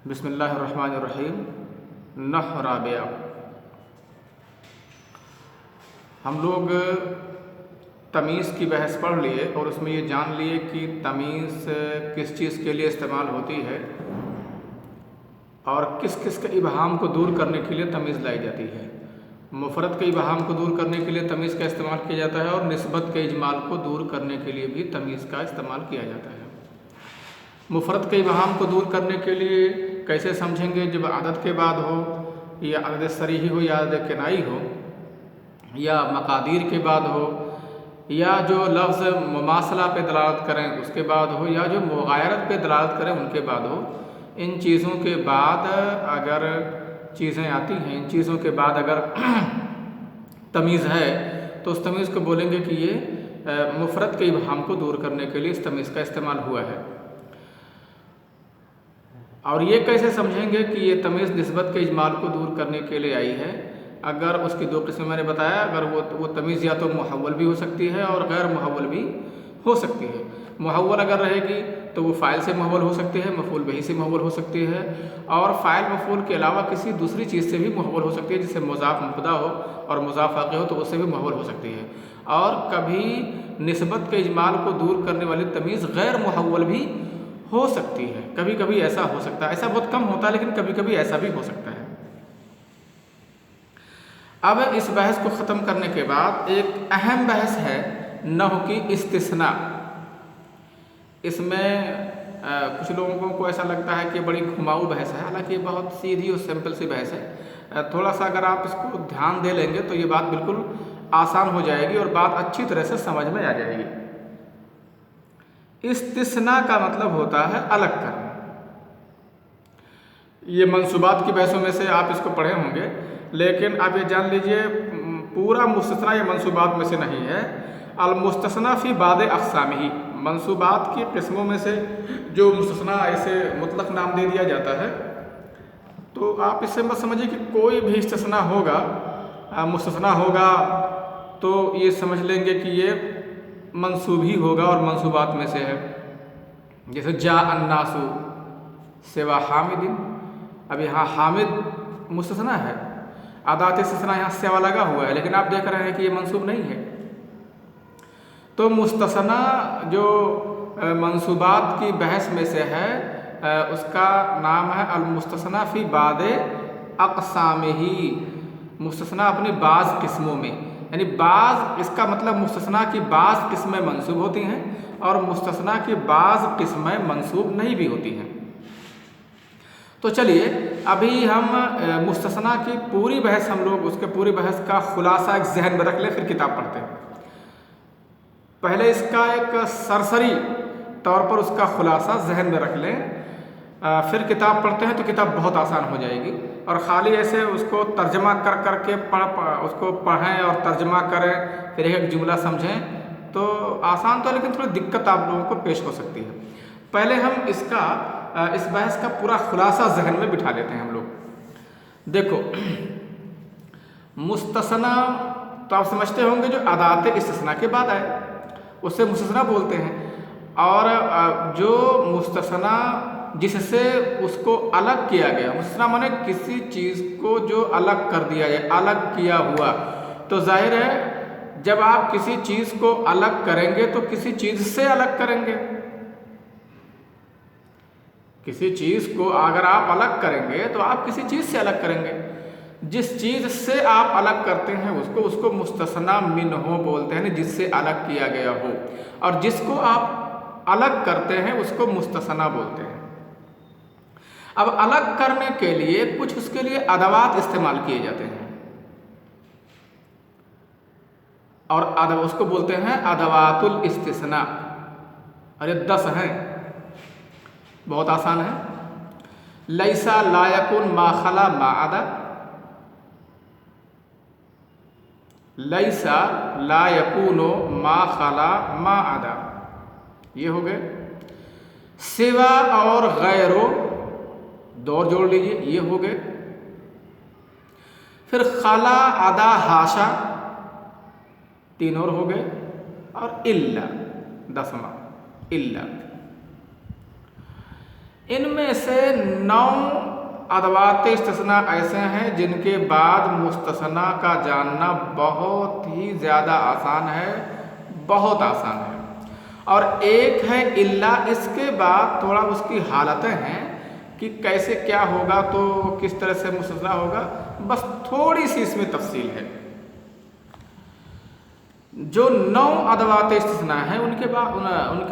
बिस्मिल्लाहिर्रहमानिर्रहीम। नह राबिया। हम लोग तमीज़ की बहस पढ़ लिए और उसमें ये जान लिए कि तमीज़ किस चीज़ के लिए इस्तेमाल होती है और किस किस के इबहाम को दूर करने के लिए तमीज़ लाई जाती है। मुफ़रद के इबहाम को दूर करने के लिए तमीज़ का इस्तेमाल किया जाता है और निस्बत के इजमाल को दूर करने के लिए भी तमीज़ का इस्तेमाल किया जाता है। मुफ़रद के इबहाम को दूर करने के लिए कैसे समझेंगे? जब अदद के बाद हो या अदद सरीही हो या अदद किनाई हो या मकादीर के बाद हो या जो लफ्ज़ मुमासला पे दलालत करें उसके बाद हो या जो मुगायरत पे दलालत करें उनके बाद हो। इन चीज़ों के बाद अगर चीज़ें आती हैं, इन चीज़ों के बाद अगर तमीज़ है तो उस तमीज़ को बोलेंगे कि ये मुफ़रद के इबहाम को दूर करने के लिए इस तमीज़ का इस्तेमाल हुआ है। और ये कैसे समझेंगे कि ये तमीज़ निस्बत के इजमाल को दूर करने के लिए आई है? अगर उसकी दो किस्में मैंने बताया, अगर वो तमीज़ या तो मुहव्वल भी हो सकती है और गैर मुहव्वल भी हो सकती है। मुहव्वल अगर रहेगी तो वो फ़ाइल से मुहव्वल हो सकती है, मफ़ूल बिही से मुहव्वल हो सकती है और फ़ाइल मफ़ूल के अलावा किसी दूसरी चीज़ से भी मुहव्वल हो सकती है, जैसे मुज़ाफ़ मुब्तदा हो और मुज़ाफ़ वाक़िअ हो तो उससे भी मुहव्वल हो सकती है। और कभी निस्बत के इजमाल को दूर करने वाली तमीज़ गैर मुहव्वल भी हो सकती है। कभी कभी ऐसा हो सकता है, ऐसा बहुत कम होता है लेकिन कभी कभी ऐसा भी हो सकता है। अब इस बहस को ख़त्म करने के बाद एक अहम बहस है नहू की इस्तिस्ना। इसमें कुछ लोगों को ऐसा लगता है कि बड़ी घुमाऊ बहस है, हालांकि ये बहुत सीधी और सिंपल सी बहस है। थोड़ा सा अगर आप इसको ध्यान दे लेंगे तो ये बात बिल्कुल आसान हो जाएगी और बात अच्छी तरह से समझ में आ जाएगी। इस्तिस्ना का मतलब होता है अलग करना। ये मंसूबात की बहसों में से आप इसको पढ़े होंगे, लेकिन आप ये जान लीजिए पूरा मुस्तस्ना ये मंसूबात में से नहीं है। अल मुस्तस्ना फ़ी बाद अक़सामिही, मंसूबात की किस्मों में से जो मुस्तस्ना ऐसे मुतलक नाम दे दिया जाता है, तो आप इससे मत समझिए कि कोई भी इस्तिस्ना होगा, मुस्तस्ना होगा तो ये समझ लेंगे कि ये मंसूब ही होगा और मंसूबात में से है। जैसे जा अन्नासु सिवा हामिदिन, अब यहाँ हामिद मुस्तस्ना है, अदात इस्तिस्ना यहाँ सेवा लगा हुआ है, लेकिन आप देख रहे हैं कि ये मंसूब नहीं है। तो मुस्तस्ना जो मंसूबात की बहस में से है उसका नाम है अल मुस्तस्ना फ़ी बाद अक़सामिही। मुस्तस्ना अपनी बाज़ किस्मों में, यानी बाज़, इसका मतलब मुस्तस्ना की बाज़ किस्में मंसूब होती हैं और मुस्तस्ना की बाज़ किस्में मंसूब नहीं भी होती हैं। तो चलिए अभी हम मुस्तस्ना की पूरी बहस, हम लोग उसके पूरी बहस का खुलासा एक जहन में रख लें, फिर किताब पढ़ते हैं। पहले इसका एक सरसरी तौर पर उसका खुलासा जहन में रख लें, फिर किताब पढ़ते हैं तो किताब बहुत आसान हो जाएगी। और ख़ाली ऐसे उसको तर्जमा कर कर के उसको पढ़ें और तर्जमा करें, फिर एक जुमला समझें तो आसान तो है, लेकिन थोड़ी दिक्कत आप लोगों को पेश हो सकती है। पहले हम इस बहस का पूरा खुलासा जहन में बिठा लेते हैं हम लोग। देखो, मुस्तस्ना तो आप समझते होंगे जो अदात इस्तिस्ना के बाद आए उससे मुस्तस्ना बोलते हैं, और जो मुस्तस्ना जिससे उसको अलग किया गया, मुस्तस्ना माने किसी चीज़ को जो अलग कर दिया जाए, अलग किया हुआ। तो जाहिर है जब आप किसी चीज़ को अलग करेंगे तो किसी चीज़ से अलग करेंगे। किसी चीज़ को अगर आप अलग करेंगे तो आप किसी चीज़ से अलग करेंगे। जिस चीज़ से आप अलग करते हैं उसको मुस्तस्ना मिन्हो बोलते हैं, जिससे अलग किया गया हो, और जिसको आप अलग करते हैं उसको मुस्तस्ना बोलते हैं। अब अलग करने के लिए कुछ उसके लिए अदवात इस्तेमाल किए जाते हैं और उसको बोलते हैं अदवातुल इस्तिस्ना। अरे 10 हैं, बहुत आसान है। लैसा लायकुन मा खला मा अदा, लैसा लायकुनो मा खला मा अदा, ये हो गए। सिवा और गैरो, दो जोड़ लीजिए, ये हो गए। फिर खला अदा हाशा, 3 और हो गए, और इल्ला 10वां इल्ला। इनमें से 9 अदवात इस्तिस्ना ऐसे हैं जिनके बाद मुस्तस्ना का जानना बहुत ही ज़्यादा आसान है, बहुत आसान है। और एक है इल्ला, इसके बाद थोड़ा उसकी हालतें हैं कि कैसे क्या होगा, तो किस तरह से मुस्तस्ना होगा, बस थोड़ी सी इसमें तफसील है। जो 9 अदवात इस्तिस्ना है उनके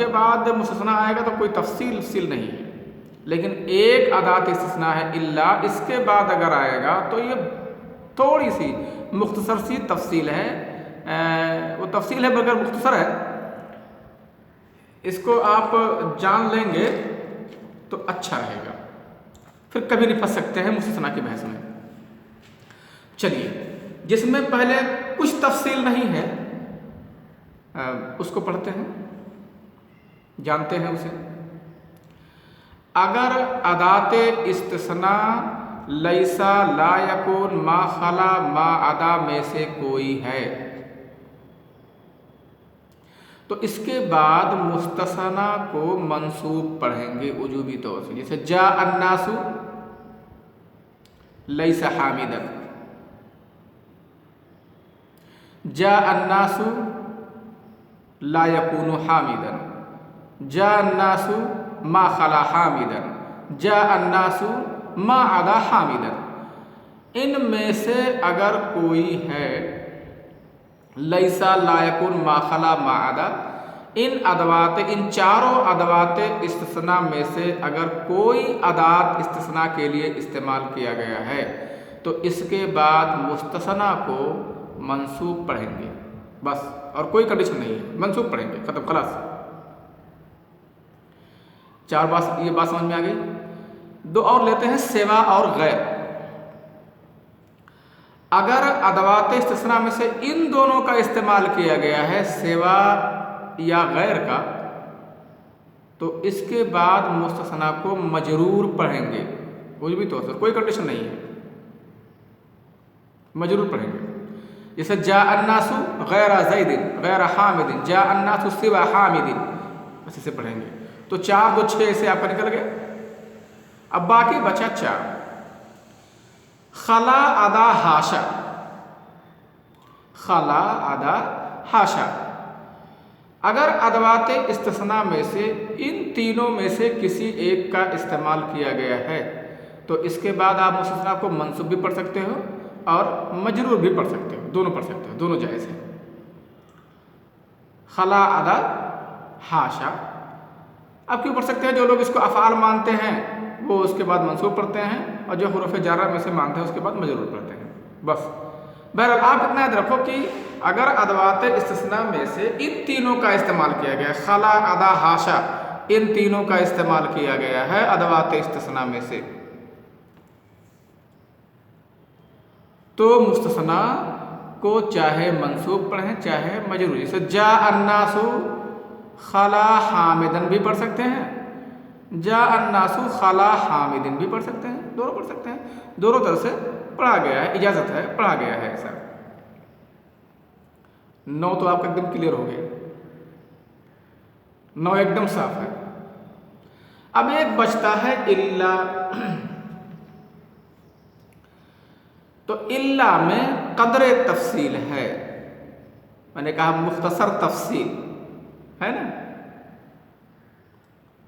बाद मुस्तस्ना आएगा तो कोई तफसील नहीं है। लेकिन एक अदात इस्तिस्ना है इल्ला, इसके बाद अगर आएगा तो ये थोड़ी सी मुख्तसर सी तफसील है। वो तफसील है मगर मुख्तसर है। इसको आप जान लेंगे तो अच्छा रहेगा, फिर कभी नहीं फंस सकते हैं मुस्तस्ना की बहस में। चलिए, जिसमें पहले कुछ तफसील नहीं है उसको पढ़ते हैं, जानते हैं उसे। अगर अदाते इस्तिस्ना लैसा ला यकून मा खला मा अदा में से कोई है तो इसके बाद मुस्तस्ना को मंसूब पढ़ेंगे उजूबी तौर से। जैसे जा अन्नासु लैसा हामिदन, जा अन्नासु ला यकूनु हामिदन, जा अन्नासु मा खला हामिदन, जा अन्नासु मा अदा हामिदन। इनमें से अगर कोई है लैसा ला यकून मा खला मा अदा, इन चारों अदवात इस्तिस्ना में से अगर कोई अदात इस्तिस्ना के लिए इस्तेमाल किया गया है तो इसके बाद मुस्तस्ना को मंसूब पढ़ेंगे बस, और कोई कंडीशन नहीं है, मंसूब पढ़ेंगे, खत्म, खलास। ये बात समझ में आ गई। 2 और लेते हैं, सेवा और गैर। अगर अदवात इस्तिस्ना में से इन दोनों का इस्तेमाल किया गया है, सेवा या गैर का, तो इसके बाद मुस्तस्ना को मजरूर पढ़ेंगे, कुछ भी तो कोई कंडीशन नहीं है, मजरूर पढ़ेंगे। जैसे जा अन्नासु गैरा ज़ैदिन गैरा हामिदिन, जा अन्नासु सिवा हामिदिन, बस इसे पढ़ेंगे। तो 4 2 6 से आपका निकल गए। अब बाकी बचा 4। खला अदा हाशा, खला अदा हाशा। अगर अदवात इस्तिस्ना में से इन तीनों में से किसी एक का इस्तेमाल किया गया है तो इसके बाद आप मुस्तस्ना को मंसूब भी पढ़ सकते हो और मजरूर भी पढ़ सकते हो, दोनों पढ़ सकते हो, दोनों जायज़ है। खला अदा हाशा अब क्यों पढ़ सकते हैं? जो लोग इसको अफ़आल मानते हैं वो उसके बाद मंसूब पढ़ते हैं, और जो हुरूफ़ जारा में से मानते हैं उसके बाद मजरूर पढ़ते हैं, बस। बहरहाल आप इतना याद रखो कि अगर अदवात इस्तिस्ना में से इन तीनों का इस्तेमाल किया गया, खला अदा हाशा, इन तीनों का इस्तेमाल किया गया है अदवात इस्तिस्ना में से, तो मुस्तस्ना को चाहे मंसूब पढ़ें चाहे मजरूर। जैसे जा अन्नासु खला हामिदन भी पढ़ सकते हैं, जा अन्नासु खला हामिदिन भी पढ़ सकते हैं, दोनों पढ़ सकते हैं, दोनों तरह से पढ़ा गया है, इजाज़त है, पढ़ा गया है ऐसा। 9 तो आपका एकदम क्लियर हो गया, 9 एकदम साफ है। अब एक बचता है इल्ला। तो इल्ला में कदरे तफसील है, मैंने कहा मुख्तसर तफसील है ना,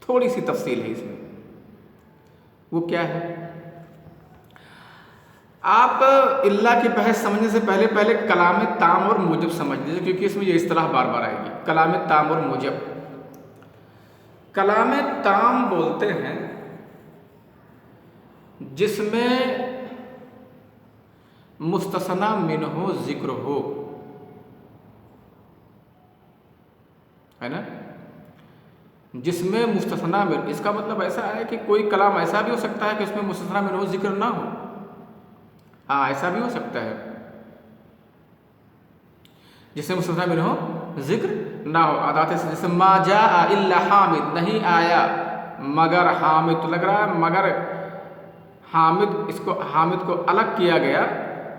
थोड़ी सी तफसील है इसमें। वो क्या है? आप इल्ला की बहस समझने से पहले पहले कलाम ताम और मूजब समझ लीजिए, क्योंकि इसमें ये इस्तिलाह बार बार आएगी, कलाम ताम और मूजब। कलाम ताम बोलते हैं जिसमें मुस्तस्ना मिन्हु जिक्र हो, है ना, जिसमें मुस्तस्ना मिन, इसका मतलब ऐसा है कि कोई कलाम ऐसा भी हो सकता है कि उसमें मुस्तस्ना मिन्हु जिक्र ना हो। हाँ, ऐसा भी हो सकता है जिसमें मुस्तस्ना मिन्हु जिक्र ना हो। आदात से जैसे मा जाअ इल्ला हामिद, नहीं आया मगर हामिद, तो लग रहा है मगर हामिद, इसको हामिद को अलग किया गया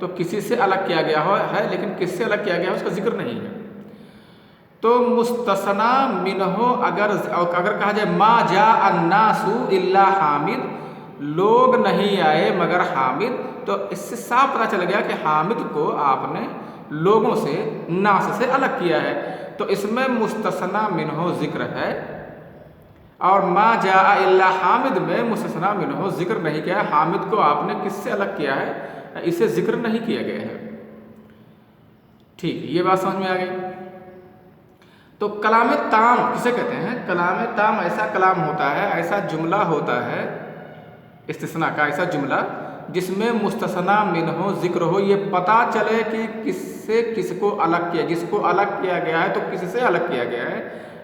तो किसी से अलग किया गया हो है, लेकिन किससे अलग किया गया है उसका जिक्र नहीं है। तो मुस्तसना मिनहो अगर कहा जाए मा जा अन्नासु इल्ला हामिद, लोग नहीं आए मगर हामिद, तो इससे साफ पता चल गया कि हामिद को आपने लोगों से, नास से अलग किया है। तो इसमें मुस्तसना मिनहो जिक्र है और मा जा इल्ला हामिद में मुस्तसना मिनहो जिक्र नहीं किया है। हामिद को आपने किससे अलग किया है, इसे जिक्र नहीं किया गया है। ठीक, ये बात समझ में आ गई। तो कलाम ताम किसे कहते हैं? कलाम ताम ऐसा कलाम होता है, ऐसा जुमला होता है इस्तिस्ना का, ऐसा जुमला जिसमें मुस्तसना मिनहो जिक्र हो, ये पता चले कि किससे किसको अलग किया, जिसको अलग किया गया है तो किससे अलग किया गया है,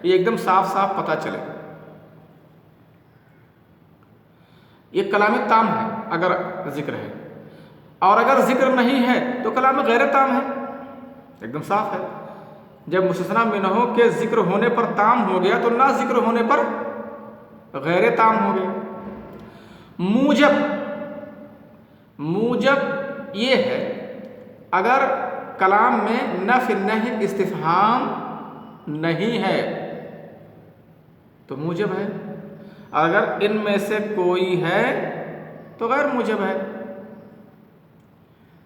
ये एकदम साफ साफ पता चले। ये कलाम ताम है अगर जिक्र है, और अगर जिक्र नहीं है तो कलाम गैर ताम है, एकदम साफ है। जब मुस्तसना मिनहो के जिक्र होने पर ताम हो गया तो ना जिक्र होने पर गैर ताम हो गया। मूजब, मूजब ये है अगर कलाम में नफ़ी नहीं इस्तिफ़हाम नहीं है तो मूजब है, अगर इनमें से कोई है तो गैर मूजब है।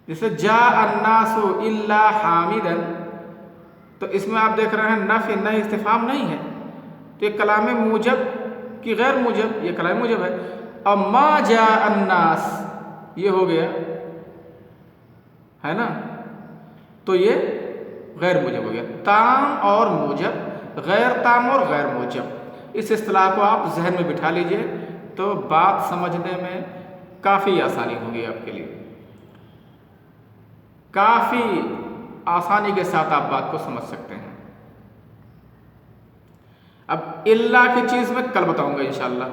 जैसे जा अन्नासु इल्ला हामिदन, तो इसमें आप देख रहे हैं नफ़ी नहीं इस्तिफ़हाम नहीं है, तो ये कलाम मूजब कि गैर मूजब, ये कलाम मूजब है। अब मा जा अन्नास ये हो गया है ना, तो ये गैर मूजब हो गया। ताम और मूजब, गैर ताम और गैर मूजब, इस इस्तिलाह को आप जहन में बिठा लीजिए तो बात समझने में काफ़ी आसानी होगी आपके लिए, काफ़ी आसानी के साथ आप बात को समझ सकते हैं। अब इल्ला की चीज़ मैं कल बताऊंगा इंशाअल्लाह,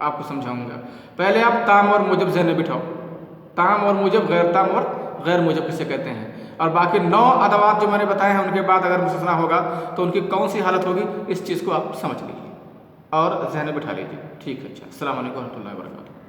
आपको समझाऊंगा। पहले आप ताम और मूजब जहन में बिठाओ, ताम और मूजब, गैर ताम और गैर मूजब किसे कहते हैं, और बाकी 9 अदवात जो मैंने बताए हैं उनके बाद अगर मुस्तसना होगा तो उनकी कौन सी हालत होगी, इस चीज़ को आप समझ लीजिए और जहन में बिठा लीजिए। ठीक है, अच्छा, अस्सलाम वालेकुम रहमतुल्लाहि व बरकातुहू।